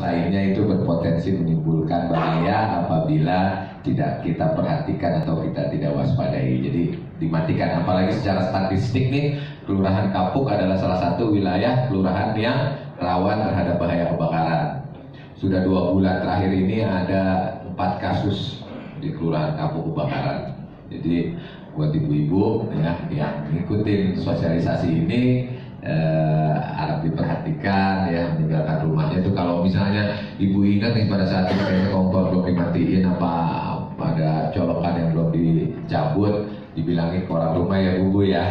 lainnya itu berpotensi menimbulkan bahaya apabila tidak kita perhatikan atau kita tidak waspadai. Jadi dimatikan. Apalagi secara statistik nih, Kelurahan Kapuk adalah salah satu wilayah kelurahan yang rawan terhadap bahaya kebakaran. Sudah 2 bulan terakhir ini ada 4 kasus di Kelurahan Kapuk kebakaran. Jadi buat ibu-ibu ya yang ngikutin sosialisasi ini, harap diperhatikan ya, meninggalkan rumahnya itu. Kalau misalnya ibu ingat nih pada saat itu kayaknya kompor belum dimatiin, apa ada colokan yang belum dicabut, dibilangin ke orang rumah ya bu ya.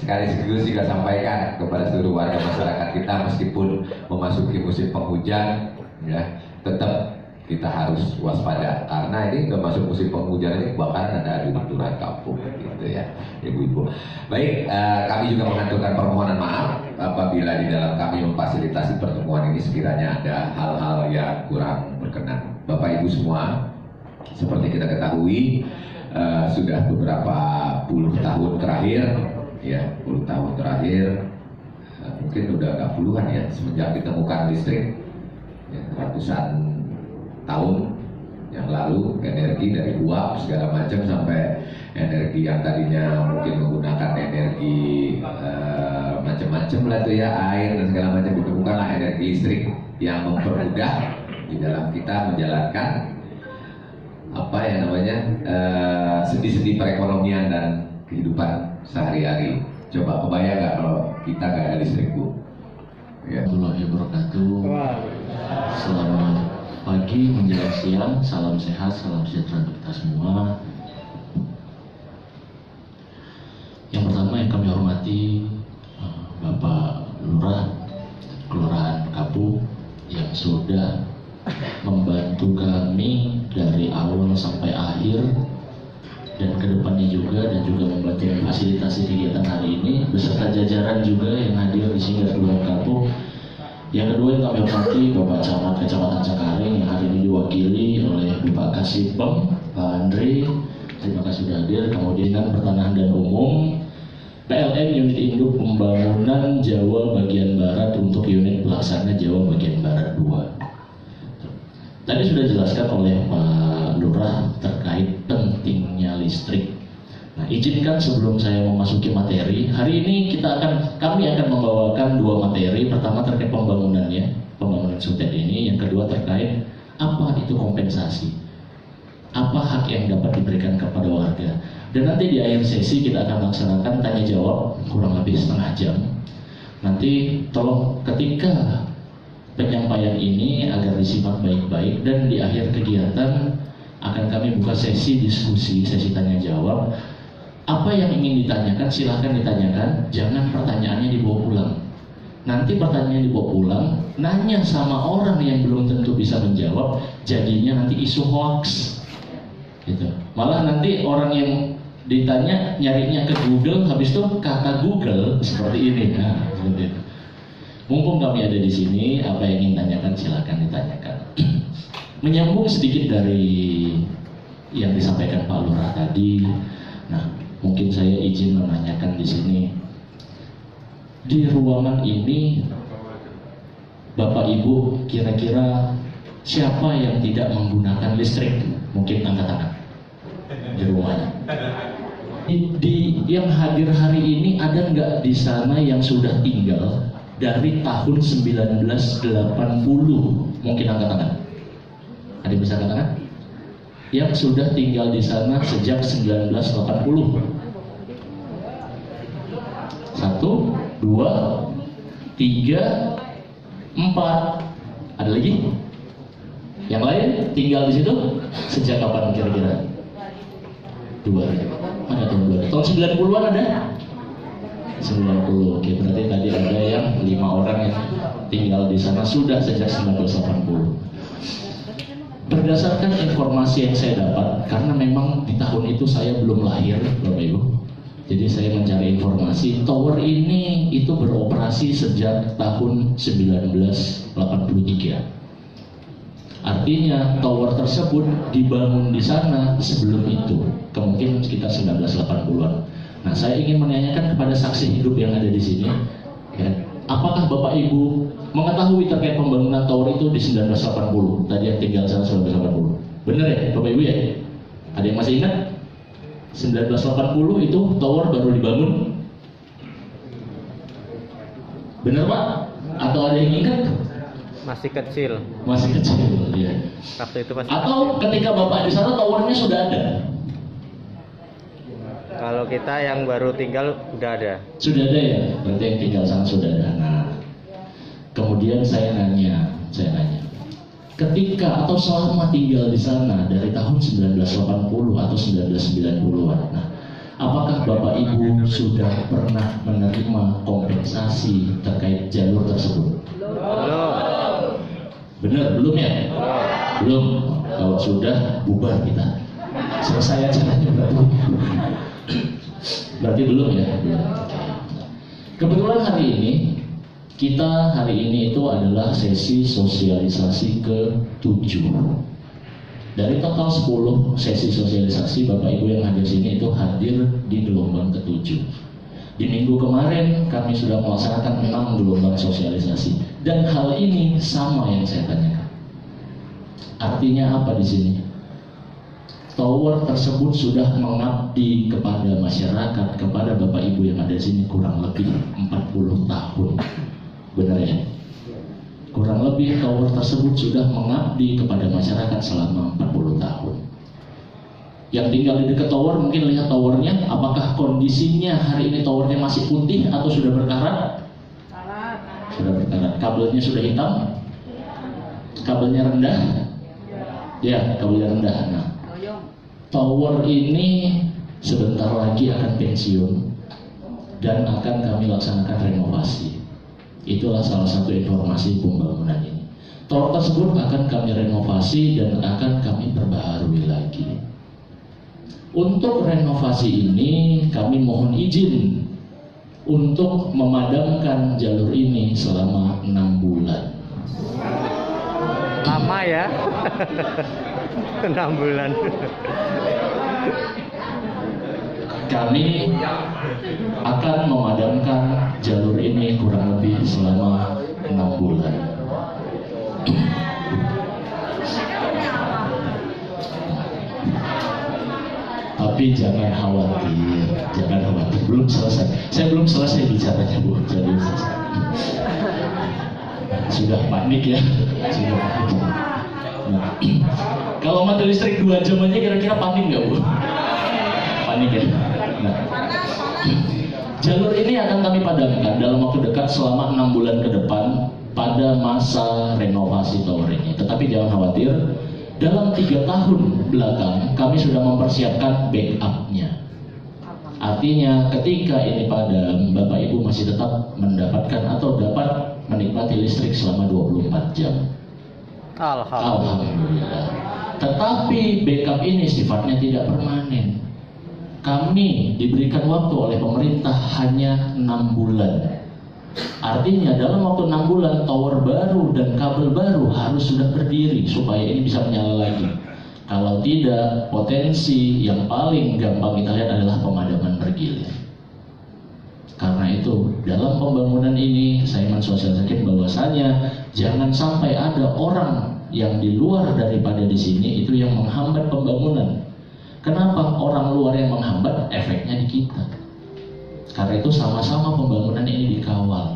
Sekaligus juga sampaikan kepada seluruh warga masyarakat kita, meskipun memasuki musim penghujan ya, tetap kita harus waspada karena ini udah masuk musim penghujan, ini kebakaran ada di Kelurahan Kapuk gitu ya ibu-ibu. Baik, kami juga mengaturkan permohonan maaf apabila di dalam kami memfasilitasi pertemuan ini sekiranya ada hal-hal yang kurang berkenan. Bapak Ibu semua, seperti kita ketahui sudah beberapa puluh tahun terakhir ya, mungkin udah agak puluhan ya semenjak ditemukan listrik ya, ratusan tahun yang lalu, energi dari uap segala macam sampai energi yang tadinya mungkin menggunakan energi macam-macam lah tuh ya, air dan segala macam, ditemukanlah energi listrik yang mempermudah di dalam kita menjalankan apa ya namanya sendi-sendi perekonomian dan kehidupan sehari-hari. Coba kebayang nggak kalau kita nggak ada listrik, Bu? Ya. Warahmatullahi wabarakatuh. Selamat pagi menjelang siang, salam sehat, salam sejahtera untuk kita semua. Yang pertama yang kami hormati Bapak Lurah Kelurahan Kapuk yang sudah membantu kami dari awal sampai akhir dan kedepannya juga, dan juga membantu memfasilitasi kegiatan hari ini beserta jajaran juga yang hadir di sini dari Kelurahan Kapuk. Yang kedua yang kami hormati Bapak Camat Kecamatan Cengkareng yang hari ini diwakili oleh Bapak Kasipem, Pak Andri, terima kasih sudah hadir. Kemudian Pertanahan dan Umum, PLN Unit Induk Pembangunan Jawa Bagian Barat untuk unit pelaksana Jawa Bagian Barat 2. Tadi sudah dijelaskan oleh Pak Lurah terkait pentingnya listrik. Nah, izinkan sebelum saya memasuki materi, hari ini kami akan membawakan 2 materi. Pertama terkait pembangunannya, pembangunan SUTED ini. Yang kedua terkait apa itu kompensasi, apa hak yang dapat diberikan kepada warga. Dan nanti di akhir sesi kita akan laksanakan tanya jawab kurang lebih setengah jam. Nanti tolong ketika penyampaian ini agar disimak baik-baik, dan di akhir kegiatan akan kami buka sesi diskusi, sesi tanya jawab. Apa yang ingin ditanyakan silahkan ditanyakan, jangan pertanyaannya dibawa pulang. Nanti pertanyaannya dibawa pulang, nanya sama orang yang belum tentu bisa menjawab, jadinya nanti isu hoax gitu. Malah nanti orang yang ditanya nyarinya ke Google, habis itu kata Google seperti ini. Nah, seperti itu. Mumpung kami ada di sini, apa yang ingin tanyakan silahkan ditanyakan. Menyambung sedikit dari yang disampaikan Pak Lurah tadi. Nah, mungkin saya izin menanyakan di sini. Di ruangan ini, Bapak Ibu, kira-kira siapa yang tidak menggunakan listrik? Mungkin angkat tangan di rumahnya. Di yang hadir hari ini ada nggak di sana yang sudah tinggal dari tahun 1980? Mungkin angkat tangan. Ada yang bisa angkat tangan? Yang sudah tinggal di sana sejak 1980. 1, 2, 3, 4. Ada lagi? Yang lain tinggal di situ sejak kapan kira-kira? 2. Ada tahun 2. Tahun 90-an ada? 90. Oke, berarti tadi ada yang 5 orang yang tinggal di sana sudah sejak 1980. Berdasarkan informasi yang saya dapat, karena memang di tahun itu saya belum lahir, Bapak Ibu. Jadi saya mencari informasi, tower ini itu beroperasi sejak tahun 1983. Artinya tower tersebut dibangun di sana sebelum itu, kemungkinan sekitar 1980-an. Nah, saya ingin menanyakan kepada saksi hidup yang ada di sini, ya, apakah Bapak Ibu mengetahui terkait pembangunan tower itu di 1980? Tadi yang tinggal sana 1980. Benar ya Bapak Ibu ya? Ada yang masih ingat? 1980 itu tower baru dibangun? Benar Pak? Atau ada yang ingat? Masih kecil. Masih kecil ya. Waktu itu masih Atau ketika Bapak di sana towernya sudah ada? Kalau kita yang baru tinggal udah ada. Sudah ada ya? Berarti yang tinggal sana sudah ada. Nah, kemudian saya nanya, ketika atau selama tinggal di sana dari tahun 1980 atau 1990-an, nah, apakah Bapak Ibu sudah pernah menerima kompensasi terkait jalur tersebut? Belum. Benar, belum ya? Belum. Kalau sudah, bubar kita. Selesai acaranya berarti. Berarti belum ya? Belum. Kebetulan hari ini itu adalah sesi sosialisasi ke-7. Dari total 10 sesi sosialisasi, Bapak Ibu yang hadir sini itu hadir di gelombang ke-7. Di minggu kemarin kami sudah melaksanakan 6 gelombang sosialisasi. Dan hal ini sama yang saya tanyakan. Artinya apa di sini? Tower tersebut sudah mengabdi kepada masyarakat, kepada Bapak Ibu yang ada di sini kurang lebih 40 tahun. Benar ya? Kurang lebih tower tersebut sudah mengabdi kepada masyarakat selama 40 tahun. Yang tinggal di dekat tower mungkin lihat towernya, apakah kondisinya hari ini towernya masih putih atau sudah berkarat? Sudah berkarat. Kabelnya sudah hitam? Kabelnya rendah? Ya, kabelnya rendah. Nah, tower ini sebentar lagi akan pensiun dan akan kami laksanakan renovasi. Itulah salah satu informasi pembangunan ini. Tower tersebut akan kami renovasi dan akan kami perbaharui lagi. Untuk renovasi ini kami mohon izin untuk memadamkan jalur ini selama 6 bulan. Lama ya? 6 bulan. Kami akan memadamkan jalur ini kurang lebih selama 6 bulan. Tapi jangan khawatir, belum selesai. Saya belum selesai bicaranya Bu, jadi sudah panik ya. Nah, kalau mati listrik 2 jam aja kira-kira panik nggak Bu? Panik ya. Nah, jalur ini akan kami padamkan dalam waktu dekat selama 6 bulan ke depan pada masa renovasi tower ini. Tetapi jangan khawatir, dalam 3 tahun belakang kami sudah mempersiapkan backup-nya. Artinya ketika ini padam, Bapak Ibu masih tetap mendapatkan atau dapat menikmati listrik selama 24 jam. Alhamdulillah. Tetapi backup ini sifatnya tidak permanen. Kami diberikan waktu oleh pemerintah hanya 6 bulan. Artinya dalam waktu 6 bulan tower baru dan kabel baru harus sudah berdiri supaya ini bisa menyala lagi. Kalau tidak, potensi yang paling gampang kita lihat adalah pemadaman bergilir. Karena itu dalam pembangunan ini saya mensosialisasikan bahwasanya jangan sampai ada orang yang di luar daripada di sini itu yang menghambat pembangunan. Kenapa orang luar yang menghambat? Efeknya di kita. Karena itu sama-sama pembangunan ini dikawal.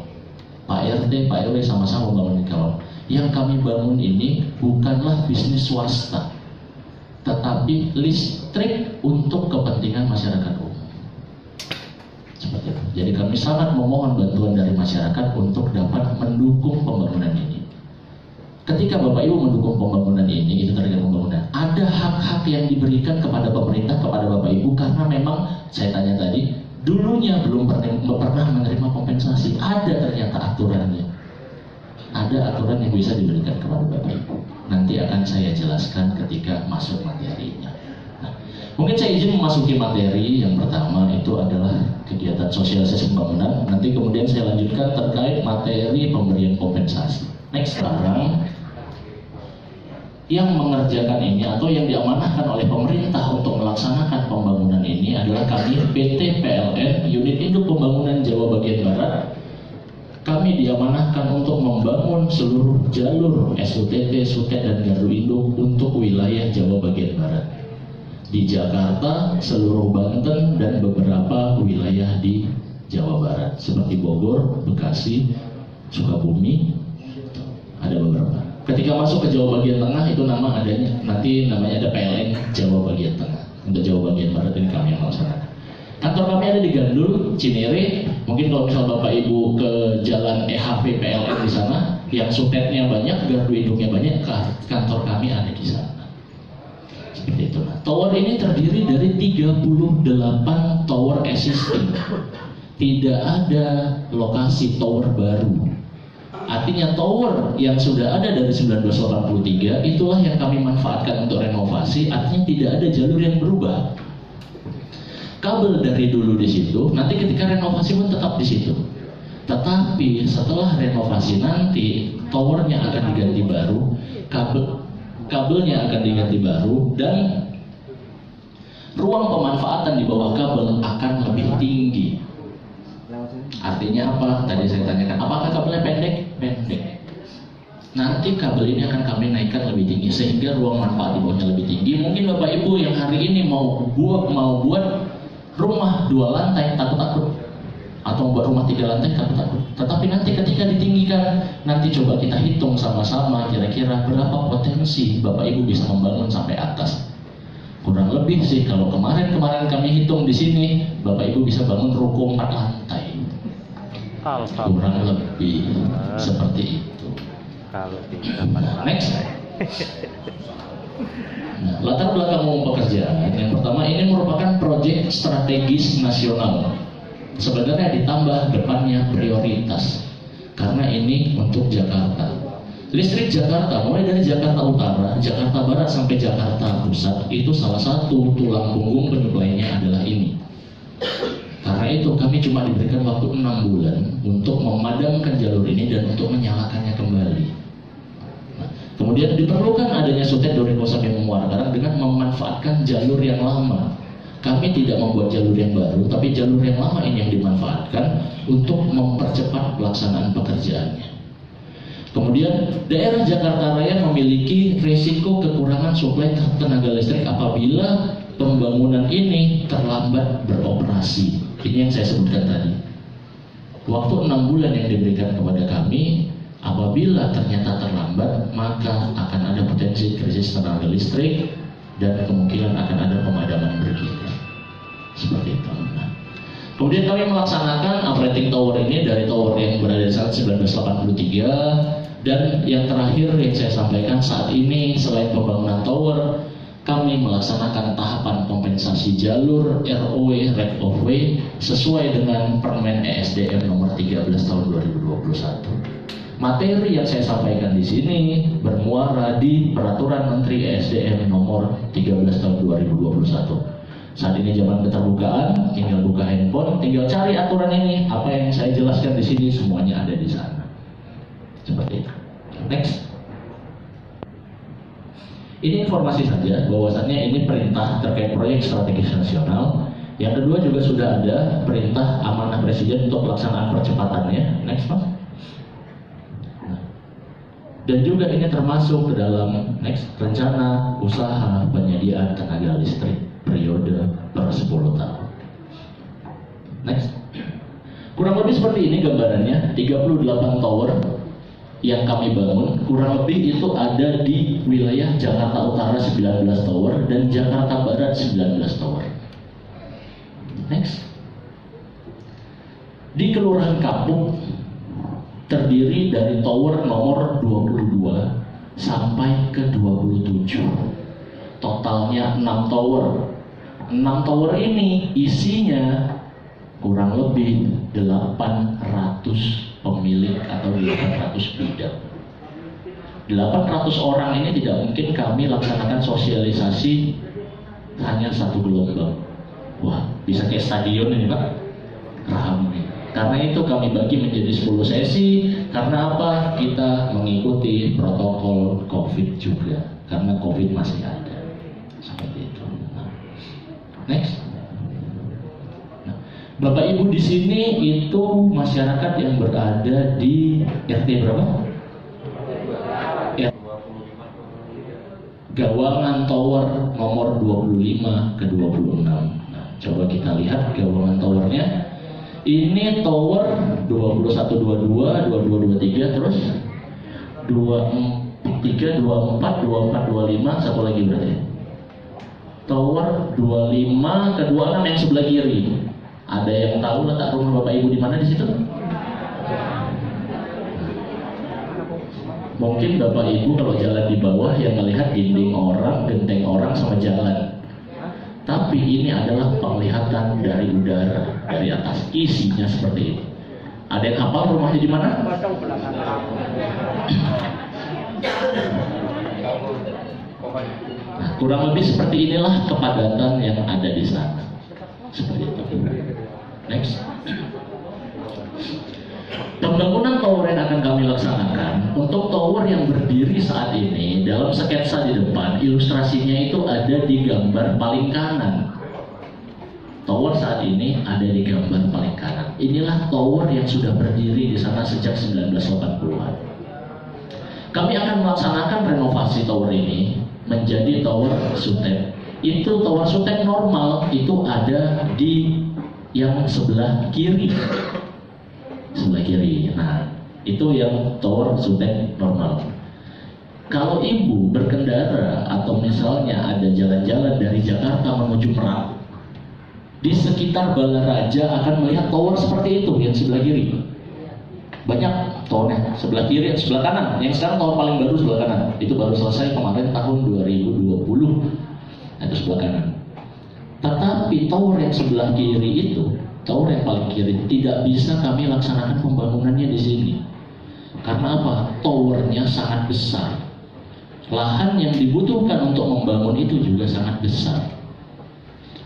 Pak RT, Pak RW sama-sama membangun dikawal. Yang kami bangun ini bukanlah bisnis swasta, tetapi listrik untuk kepentingan masyarakat umum. Seperti itu. Jadi kami sangat memohon bantuan dari masyarakat untuk dapat mendukung pembangunan ini. Ketika Bapak Ibu mendukung pembangunan ini, itu terkait pembangunan, ada hak-hak yang diberikan kepada pemerintah, kepada Bapak Ibu, karena memang saya tanya tadi, dulunya belum pernah menerima kompensasi. Ada ternyata aturannya. Ada aturan yang bisa diberikan kepada Bapak Ibu. Nanti akan saya jelaskan ketika masuk materinya. Nah, mungkin saya izin memasuki materi. Yang pertama itu adalah kegiatan sosialisasi pembangunan. Nanti kemudian saya lanjutkan terkait materi pemberian kompensasi. Next, sekarang yang mengerjakan ini atau yang diamanahkan oleh pemerintah untuk melaksanakan pembangunan ini adalah kami PT PLN Unit Induk Pembangunan Jawa Bagian Barat kami diamanahkan untuk membangun seluruh jalur SUTT, SUTET, dan gardu induk untuk wilayah Jawa bagian Barat. Di Jakarta, seluruh Banten, dan beberapa wilayah di Jawa Barat seperti Bogor, Bekasi, Sukabumi, ada beberapa. Ketika masuk ke Jawa bagian Tengah itu namanya ada PLN Jawa bagian Tengah. Untuk Jawa bagian Barat ini kami yang melaksanakan. Kantor kami ada di Gandul, Cinere. Mungkin kalau misal Bapak Ibu ke jalan EHV PLN di sana, yang sutetnya banyak, gardu induknya banyak, kantor kami ada di sana. Seperti itu. Tower ini terdiri dari 38 tower existing. Tidak ada lokasi tower baru. Artinya tower yang sudah ada dari 1983 itulah yang kami manfaatkan untuk renovasi. Artinya tidak ada jalur yang berubah. Kabel dari dulu di situ, nanti ketika renovasi pun tetap di situ. Tetapi setelah renovasi nanti towernya akan diganti baru, kabelnya akan diganti baru, dan ruang pemanfaatan di bawah kabel akan lebih tinggi. Artinya apa? Tadi saya tanyakan, apakah kabelnya pendek? Pendek. Nanti kabel ini akan kami naikkan lebih tinggi sehingga ruang manfaat di bawahnya lebih tinggi. Mungkin Bapak Ibu yang hari ini mau buat rumah 2 lantai takut-takut, atau buat rumah 3 lantai takut-takut. Tetapi nanti ketika ditinggikan, nanti coba kita hitung sama-sama kira-kira berapa potensi Bapak Ibu bisa membangun sampai atas. Kurang lebih sih kalau kemarin kami hitung di sini, Bapak Ibu bisa bangun ruko 4 lantai. Kurang lebih seperti itu. Kalau tidak Next. Nah, latar belakang umum pekerjaan yang pertama, ini merupakan proyek strategis nasional. Sebenarnya ditambah depannya prioritas karena ini untuk Jakarta. Listrik Jakarta mulai dari Jakarta Utara, Jakarta Barat sampai Jakarta Pusat itu salah satu tulang punggung penyuplainya adalah ini. Karena itu kami cuma diberikan waktu 6 bulan untuk memadamkan jalur ini dan untuk menyalakannya kembali. Kemudian diperlukan adanya SUTET Doriko sampai Muara Karang dengan memanfaatkan jalur yang lama. Kami tidak membuat jalur yang baru, tapi jalur yang lama ini yang dimanfaatkan untuk mempercepat pelaksanaan pekerjaannya. Kemudian daerah Jakarta Raya memiliki risiko kekurangan suplai tenaga listrik apabila pembangunan ini terlambat beroperasi. Ini yang saya sebutkan tadi. Waktu 6 bulan yang diberikan kepada kami. Apabila ternyata terlambat, maka akan ada potensi krisis tenaga listrik dan kemungkinan akan ada pemadaman bergiliran. Seperti itu. Nah, kemudian kami melaksanakan operating tower ini dari tower yang berada di saat 1983, dan yang terakhir yang saya sampaikan saat ini selain pembangunan tower, kami melaksanakan tahapan kompensasi jalur ROW right of way sesuai dengan Permen ESDM nomor 13 tahun 2021. Materi yang saya sampaikan di sini bermuara di Peraturan Menteri ESDM nomor 13 tahun 2021. Saat ini zaman keterbukaan, tinggal buka handphone, tinggal cari aturan ini. Apa yang saya jelaskan di sini semuanya ada di sana. Seperti itu. Next. Ini informasi saja bahwasannya ini perintah terkait proyek strategis nasional. Yang kedua juga sudah ada perintah amanah Presiden untuk pelaksanaan percepatannya. Next, Mas. Dan juga ini termasuk ke dalam rencana usaha penyediaan tenaga listrik periode per 10 tahun. Next. Kurang lebih seperti ini gambarannya, 38 tower yang kami bangun, kurang lebih itu ada di wilayah Jakarta Utara 19 tower dan Jakarta Barat 19 tower. Next. Di Kelurahan Kapuk terdiri dari tower nomor 22 sampai ke 27. Totalnya 6 tower. 6 tower ini isinya kurang lebih 800 pemilik atau 800 bidang. 800 orang ini tidak mungkin kami laksanakan sosialisasi hanya satu gelombang. Wah, bisa kayak stadion ini Pak, ramai. Karena itu kami bagi menjadi 10 sesi. Karena apa? Kita mengikuti protokol COVID juga. Karena COVID masih ada. Seperti itu. Nah, next. Nah, Bapak Ibu di sini itu masyarakat yang berada di RT berapa? Gawangan Tower nomor 25 ke 26. Nah, coba kita lihat gawangan towernya. Ini tower 2122, 2223, terus 23, 24, 24, 25, satu lagi berarti. Tower 25 ke 26 yang sebelah kiri. Ada yang tahu letak rumah Bapak Ibu di mana di situ? Mungkin Bapak Ibu kalau jalan di bawah yang melihat dinding orang, genteng orang sama jalan. Tapi ini adalah penglihatan dari udara, dari atas, isinya seperti ini. Ada yang hafal rumahnya di mana? Nah, kurang lebih seperti inilah kepadatan yang ada di sana. Seperti itu. Next. Pembangunan tower yang akan kami laksanakan untuk tower yang berdiri saat ini dalam sketsa di depan, ilustrasinya itu ada di gambar paling kanan. Tower saat ini ada di gambar paling kanan. Inilah tower yang sudah berdiri di sana sejak 1980-an. Kami akan melaksanakan renovasi tower ini menjadi tower Sutek. Itu tower Sutek normal itu ada di yang sebelah kiri. Sebelah kiri. Nah, itu yang tower Sutek normal. Kalau ibu berkendara atau misalnya ada jalan-jalan dari Jakarta menuju Merak, di sekitar Balaraja akan melihat tower seperti itu yang sebelah kiri. Banyak towernya sebelah kiri, sebelah kanan. Yang sekarang tower paling baru sebelah kanan. Itu baru selesai kemarin tahun 2020. Nah, itu sebelah kanan. Tetapi tower yang sebelah kiri itu, tower yang paling kiri, tidak bisa kami laksanakan pembangunannya di sini. Karena apa? Towernya sangat besar. Lahan yang dibutuhkan untuk membangun itu juga sangat besar.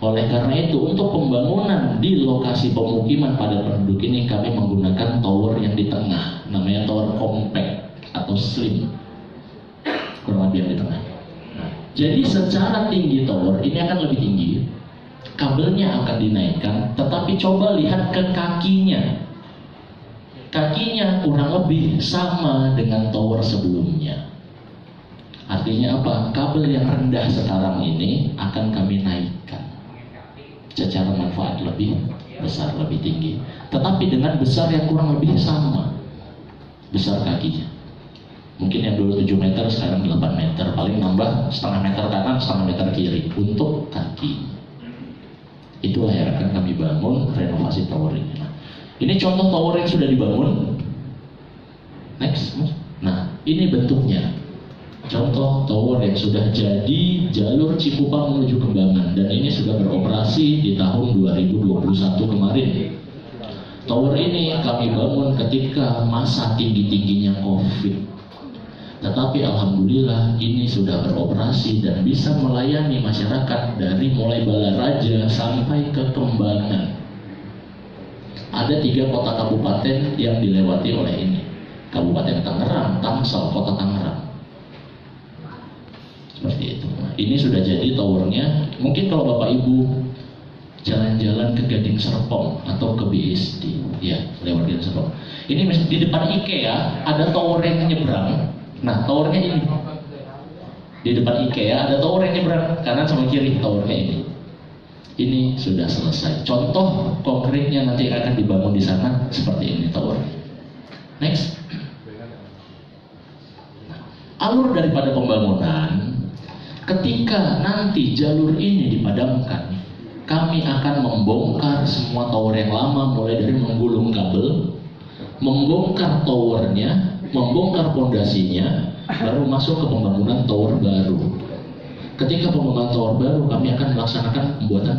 Oleh karena itu, untuk pembangunan di lokasi pemukiman padat penduduk ini kami menggunakan tower yang di tengah, namanya tower compact atau slim, kurang lebih yang di tengah. Nah, jadi secara tinggi tower ini akan lebih tinggi, kabelnya akan dinaikkan, tetapi coba lihat ke kakinya. Kakinya kurang lebih sama dengan tower sebelumnya. Artinya apa? Kabel yang rendah sekarang ini akan kami naikkan secara manfaat lebih besar, lebih tinggi, tetapi dengan besar yang kurang lebih sama besar kakinya. Mungkin yang dulu 7 meter sekarang 8 meter, paling nambah setengah meter kanan, setengah meter kiri untuk kaki. Itulah yang akan kami bangun renovasi tower ini. Nah, ini contoh tower yang sudah dibangun. Next. Nah, ini bentuknya. Contoh tower yang sudah jadi jalur Cipupang menuju Kembangan, dan ini sudah beroperasi di tahun 2021 kemarin. Tower ini kami bangun ketika masa tinggi-tingginya COVID. Tetapi alhamdulillah ini sudah beroperasi dan bisa melayani masyarakat dari mulai Balaraja sampai ke Kembangan. Ada 3 kota kabupaten yang dilewati oleh ini. Kabupaten Tangerang, Tangsel, Kota Tangerang. Seperti itu. Nah, ini sudah jadi towernya. Mungkin kalau Bapak Ibu jalan-jalan ke Gading Serpong atau ke BSD, ya lewat Gading Serpong. Ini di depan IKEA ada tower yang nyebrang. Nah, towernya ini. Di depan IKEA ada tower yang nyebrang kanan sama kiri, towernya ini. Ini sudah selesai. Contoh konkretnya nanti akan dibangun di sana seperti ini tower. Next. Nah, alur daripada pembangunan. Ketika nanti jalur ini dipadamkan, kami akan membongkar semua tower yang lama, mulai dari menggulung kabel, membongkar towernya, membongkar pondasinya, baru masuk ke pembangunan tower baru. Ketika pembangunan tower baru, kami akan melaksanakan pembuatan